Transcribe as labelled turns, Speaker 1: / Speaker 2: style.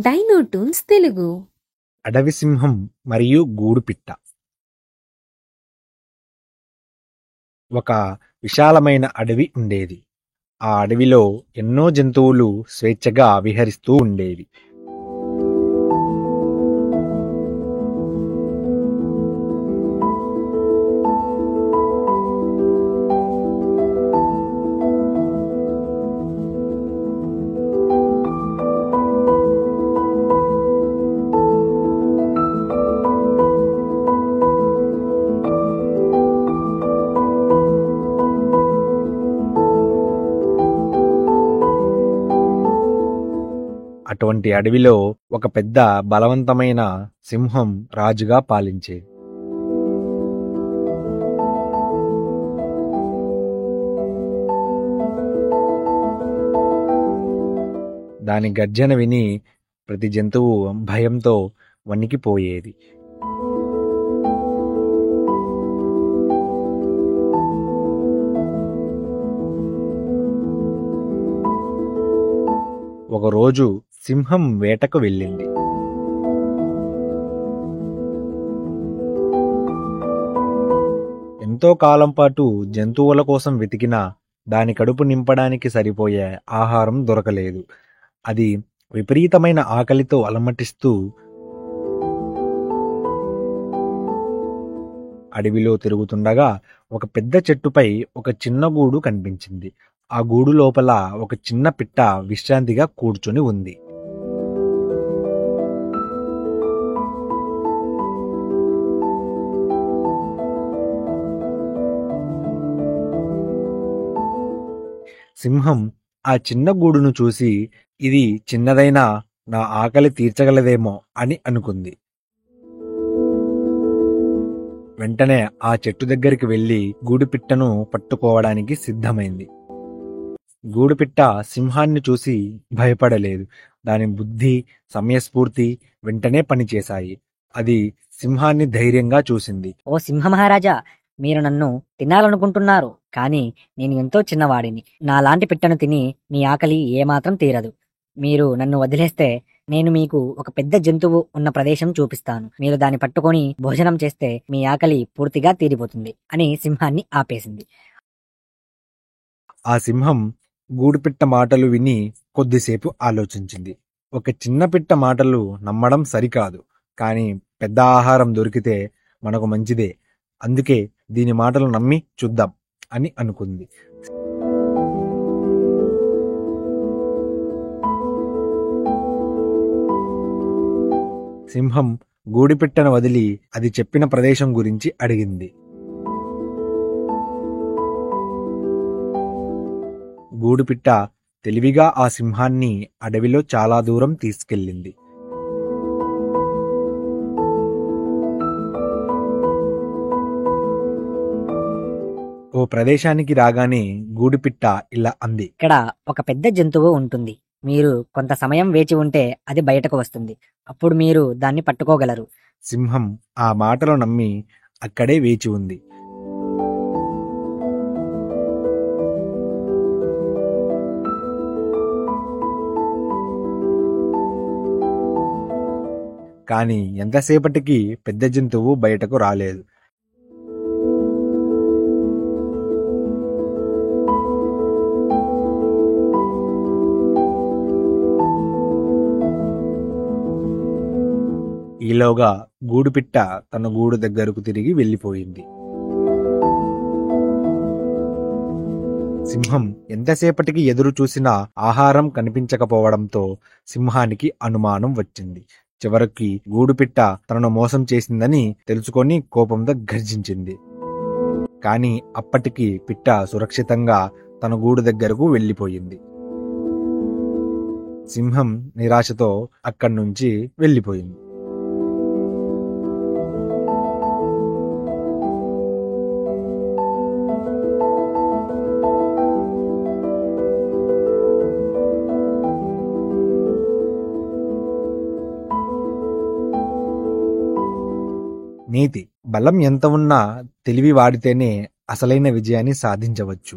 Speaker 1: డైనోటూన్స్ తెలుగు.
Speaker 2: అడవి సింహం మరియు గూడుపిట్ట. ఒక విశాలమైన అడవి ఉండేది. ఆ అడవిలో ఎన్నో జంతువులు స్వేచ్ఛగా విహరిస్తూ ఉండేవి. అటువంటి అడవిలో ఒక పెద్ద బలవంతమైన సింహం రాజుగా పాలించేది. దాని గర్జన విని ప్రతి జంతువు భయంతో వణికిపోయేది. ఒకరోజు సింహం వేటకు వెళ్ళింది. ఎంతో కాలం పాటు జంతువుల కోసం వెతికినా దాని కడుపు నింపడానికి సరిపోయే ఆహారం దొరకలేదు. అది విపరీతమైన ఆకలితో అలమటిస్తూ అడవిలో తిరుగుతుండగా ఒక పెద్ద చెట్టుపై ఒక చిన్న గూడు కనిపించింది. ఆ గూడు లోపల ఒక చిన్న పిట్ట విశ్రాంతిగా కూర్చొని ఉంది. సింహం ఆ చిన్న గూడును చూసి, ఇది చిన్నదైనా నా ఆకలి తీర్చగలదేమో అని అనుకుంది. వెంటనే ఆ చెట్టు దగ్గరికి వెళ్లి గూడుపిట్టను పట్టుకోవడానికి సిద్ధమైంది. గూడుపిట్ట సింహాన్ని చూసి భయపడలేదు. దాని బుద్ధి, సమయస్ఫూర్తి వెంటనే పనిచేశాయి. అది సింహాన్ని ధైర్యంగా చూసింది.
Speaker 3: ఓ సింహ మహారాజా, మీరు నన్ను తినాలనుకుంటున్నారు, కానీ నేను ఎంతో చిన్నవాడిని. నాలాంటి పిట్టను తిని మీ ఆకలి ఏమాత్రం తీరదు. మీరు నన్ను వదిలేస్తే నేను మీకు ఒక పెద్ద జంతువు ఉన్న ప్రదేశం చూపిస్తాను. మీరు దాన్ని పట్టుకొని భోజనం చేస్తే మీ ఆకలి పూర్తిగా తీరిపోతుంది అని సింహాన్ని ఆపేసింది.
Speaker 2: ఆ సింహం గూడుపిట్ట మాటలు విని కొద్దిసేపు ఆలోచించింది. ఒక చిన్న పిట్ట మాటలు నమ్మడం సరికాదు, కానీ పెద్ద ఆహారం దొరికితే మనకు మంచిదే. అందుకే దీని మాటలు నమ్మి చూద్దాం అని అనుకుంది. సింహం గూడుపిట్టను వదిలి అది చెప్పిన ప్రదేశం గురించి అడిగింది. గూడుపిట్ట తెలివిగా ఆ సింహాన్ని అడవిలో చాలా దూరం తీసుకెళ్ళింది. ఓ ప్రదేశానికి రాగానే గూడుపిట్ట ఇలా అంది.
Speaker 3: ఇక్కడ ఒక పెద్ద జంతువు ఉంటుంది. మీరు కొంత సమయం వేచి ఉంటే అది బయటకు వస్తుంది. అప్పుడు మీరు దాన్ని పట్టుకోగలరు.
Speaker 2: సింహం ఆ మాటలు నమ్మి అక్కడే వేచి ఉంది. కానీ ఎంతసేపటికి పెద్ద జంతువు బయటకు రాలేదు. ఈలోగా గూడుపిట్ట తన గూడు దగ్గరకు తిరిగి వెళ్ళిపోయింది. సింహం ఎంతసేపటికి ఎదురు చూసినా ఆహారం కనిపించకపోవడంతో సింహానికి అనుమానం వచ్చింది. చివరికి గూడుపిట్ట తనను మోసం చేసిందని తెలుసుకొని కోపంతో గర్జించింది. కానీ అప్పటికి పిట్ట సురక్షితంగా తన గూడు దగ్గరకు వెళ్ళిపోయింది. సింహం నిరాశతో అక్కడి నుంచి వెళ్ళిపోయింది. నీతి: బలం ఎంత ఉన్నా తెలివి వాడితేనే అసలైన విజయాన్ని సాధించవచ్చు.